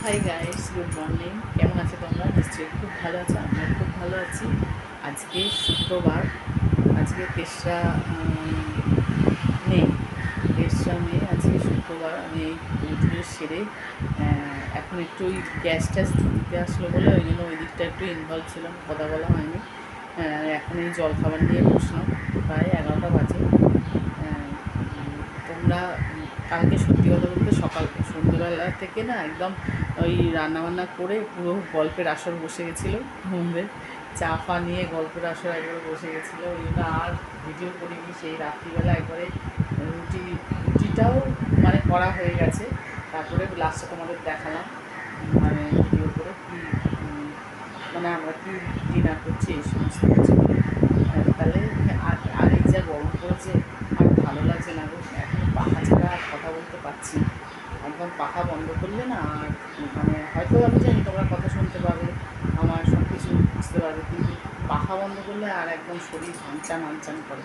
Hi guys, good morning. কেমন আছো তোমরা? নিশ্চয়ই খুব ভালো আছো। আমিও খুব ভালো আছি। আজকে শুক্রবার, আজকে 3রা মে। 3রা মে, আজকে শুক্রবার। আমি এই পুজো সেরে এখন একটু ওই গ্যাস ট্যাস দিতে আসলো বলে ওই জন্য ওই দিকটা একটু ইনভলভ ছিলাম, কথা বলা হয়নি। এখন এই জল খাবার নিয়ে বসলাম, প্রায় 11টা বাজে। তোমরা কালকে সত্যি কথা বলতে সন্ধ্যেবেলা থেকে না একদম ওই রান্নাবান্না করে পুরো গল্পের আসর বসে গেছিলো। ঘুমবে চা ফা নিয়ে গল্পের আসর একবারে বসে গেছিলো, ওই জন্য আর ভিডিও করিনি। সেই রাত্রিবেলা একবারে রুটিটাও মানে করা হয়ে গেছে, তারপরে লাস্টে তোমাদের দেখালাম মানে ভিডিও করে কি মানে আমরা কি ডিনার করছি এই সমস্ত কিছু। তাহলে আর এই যা গরম পড়েছে, আর ভালো লাগছে না গো। এখন পাখা ছাড়া আর কথা বলতে পারছি না। একদম পাখা বন্ধ করলে না আর মানে হয়তো আমি জানি তোমরা কথা শুনতে পাবে, আমার সব কিছু বুঝতে পারবে, কিন্তু পাখা বন্ধ করলে আর একদম শরীর হানচান হানচান করে,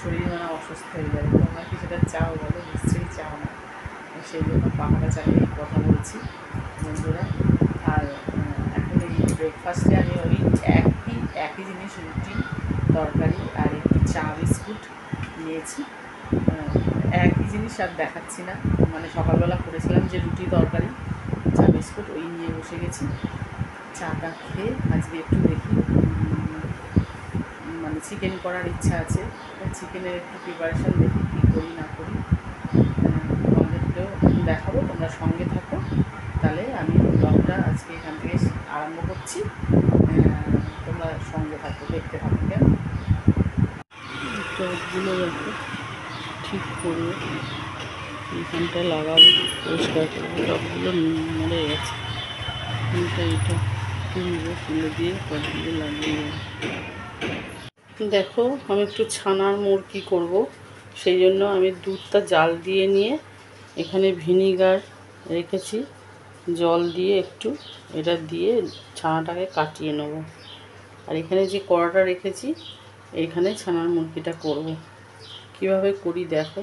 শরীর মানে অসুস্থ হয়ে যাবে। তোমরা কি সেটা চাও বলো? নিশ্চয়ই চাও না। সেই জন্য পাখাটা চালিয়ে কথা বলছি বন্ধুরা। আর এখন এই ব্রেকফাস্টে আমি ওই একই জিনিস, রুটি তরকারি আর একটু চা বিস্কুট নিয়েছি। একই জিনিস আর দেখাচ্ছি না, মানে সকালবেলা করেছিলাম যে রুটি তরকারি চা বিস্কুট, ওই নিয়ে বসে গেছি। চাটা খেয়ে আজকে একটু দেখি, মানে চিকেন করার ইচ্ছা আছে। চিকেনের একটু প্রিপারেশান দেখি কী করি না করি, তোমাদেরকেও দেখাবো। তোমরা সঙ্গে থাকো, তাহলে আমি ব্লগটা আজকে এখান থেকে আরম্ভ করছি। তোমরা সঙ্গে থাকো, দেখতে থাকো। কেন টবগুলো দেখো, ঠিক করবো, এইখানটা লাগাবো, পরিষ্কার করবো। টবগুলো মরে গেছে, এটা তুলবো, তুলে দিয়ে টবগুলো লাগিয়ে দেবো। দেখো, আমি একটু ছানার মুরগি করব, সেই জন্য আমি দুধটা জাল দিয়ে নিয়ে এখানে ভিনিগার রেখেছি, জল দিয়ে একটু এটা দিয়ে ছানাটাকে কাটিয়ে নেব। আর এখানে যে কড়াটা রেখেছি, এখানে ছানার মুরগিটা করব। কিভাবে করি দেখো।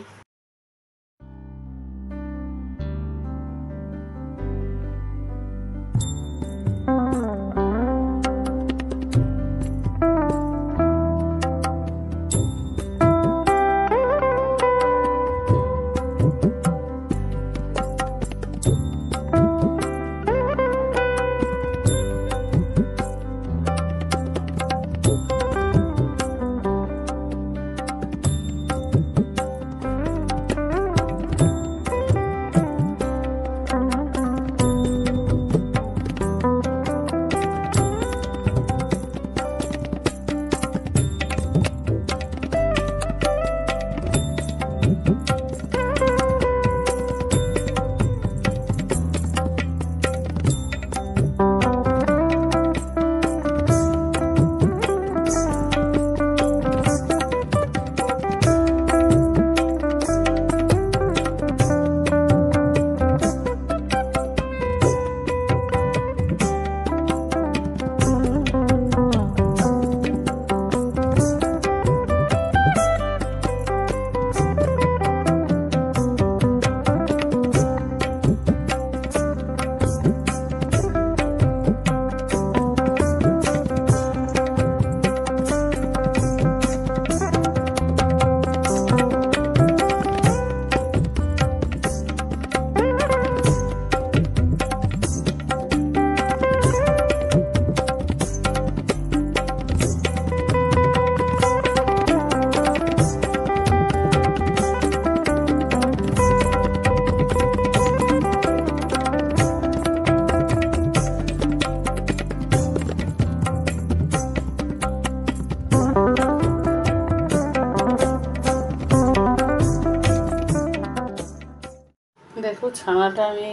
দেখো, ছানাটা আমি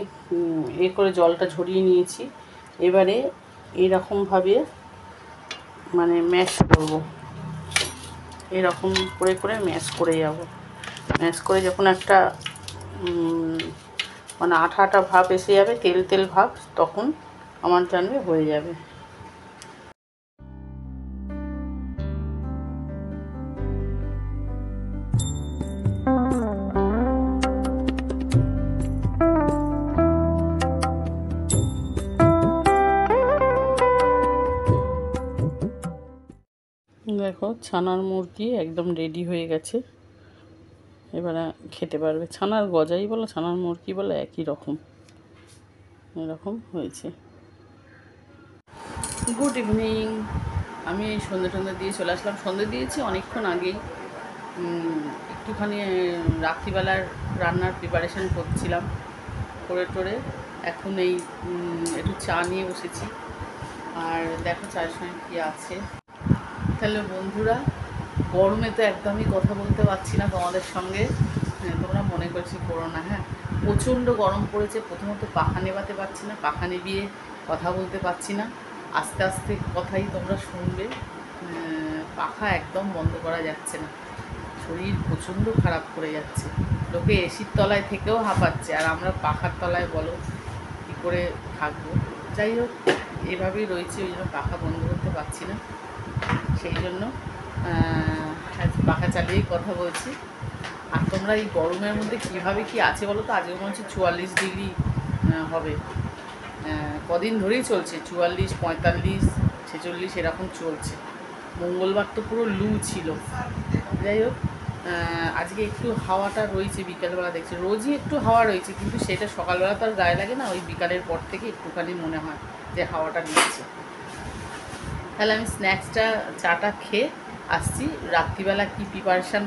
করে জলটা ঝরিয়ে নিয়েছি। এবারে এরকমভাবে মানে ম্যাশ করব, এরকম করে করে ম্যাশ করে যাব। ম্যাশ করে যখন একটা মানে আঠা আঠা ভাব এসে যাবে, তেল তেল ভাব, তখন আমার জানবে হয়ে যাবে। দেখো ছানার মুরগি একদম রেডি হয়ে গেছে, এবারে খেতে পারবে। ছানার গজাই বলো ছানার মুরগি বলো একই রকম, এরকম হয়েছে। Good evening. আমি এই সন্ধ্যে দিয়ে চলে আসলাম, সন্ধ্যে দিয়েছি অনেকক্ষণ আগেই। একটুখানি রাত্রিবেলার রান্নার প্রিপারেশান করছিলাম, করে টোরে এখন এই একটু চা নিয়ে বসেছি। আর দেখো চায়ের সঙ্গে কী আছে। তাহলে বন্ধুরা, গরমে তো একদমই কথা বলতে পারছি না তোমাদের সঙ্গে, তোমরা মনে করছি করো না। হ্যাঁ, প্রচণ্ড গরম পড়েছে। প্রথমত পাখা নেভাতে পারছি না, পাখা নিভিয়ে কথা বলতে পারছি না। আস্তে আস্তে কথাই তোমরা শুনবে, পাখা একদম বন্ধ করা যাচ্ছে না। শরীর প্রচণ্ড খারাপ করে যাচ্ছে। লোকে এসির তলায় থেকেও হাঁপাচ্ছে, আর আমরা পাখার তলায় বলো কী করে থাকবো। যাই হোক, এভাবেই রয়েছে, ওই জন্য পাখা বন্ধ করতে পারছি না। সেই জন্য আজ পাখা চালিয়েই কথা বলছি। আর তোমরা এই গরমের মধ্যে কীভাবে কী আছে বলো তো? আজকে মনে হচ্ছে 44 ডিগ্রি হবে। কদিন ধরেই চলছে 44, 45, 46 এরকম চলছে। মঙ্গলবার তো পুরো লু ছিল। যাই হোক, আজকে একটু হাওয়াটা রয়েছে বিকালবেলা, দেখছি রোজই একটু হাওয়া রয়েছে, কিন্তু সেটা সকালবেলা তো আর গায়ে লাগে না, ওই বিকালের পর থেকে একটুখানি মনে হয় যে হাওয়াটা দিচ্ছে। তাহলে আমি স্ন্যাক্সটা চাটা খেয়ে আসছি। রাত্রিবেলা কি প্রিপারেশান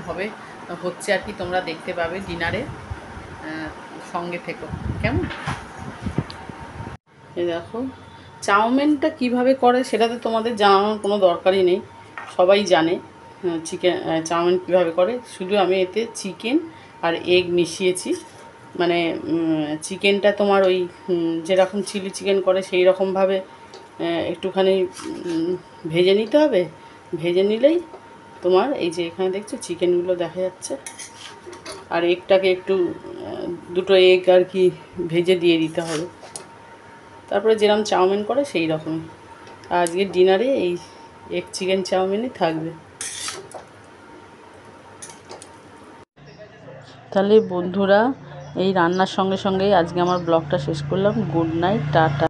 হচ্ছে আর কি তোমরা দেখতে পাবে ডিনারে, সঙ্গে থেকো কেমন। এই দেখো চাউমিনটা কিভাবে করে সেটা তো তোমাদের জানানোর কোনো দরকারই নেই, সবাই জানে চিকেন চাউমিন কীভাবে করে। শুধু আমি এতে চিকেন আর এগ মিশিয়েছি। মানে চিকেনটা তোমার ওই যেরকম চিলি চিকেন করে সেই রকমভাবে একটুখানি ভেজে নিতে হবে। ভেজে নিলেই তোমার এই যে এখানে দেখছো চিকেনগুলো দেখা যাচ্ছে, আর এগটাকে একটু দুটো এগ আর কি ভেজে দিয়ে দিতে হবে। তারপরে যেরকম চাউমিন করে সেই রকমই। আজকে ডিনারে এই এগ চিকেন চাউমিনই থাকবে। তাহলে বন্ধুরা, এই রান্নার সঙ্গে সঙ্গেই আজকে আমার ব্লগটা শেষ করলাম। Good night, tata.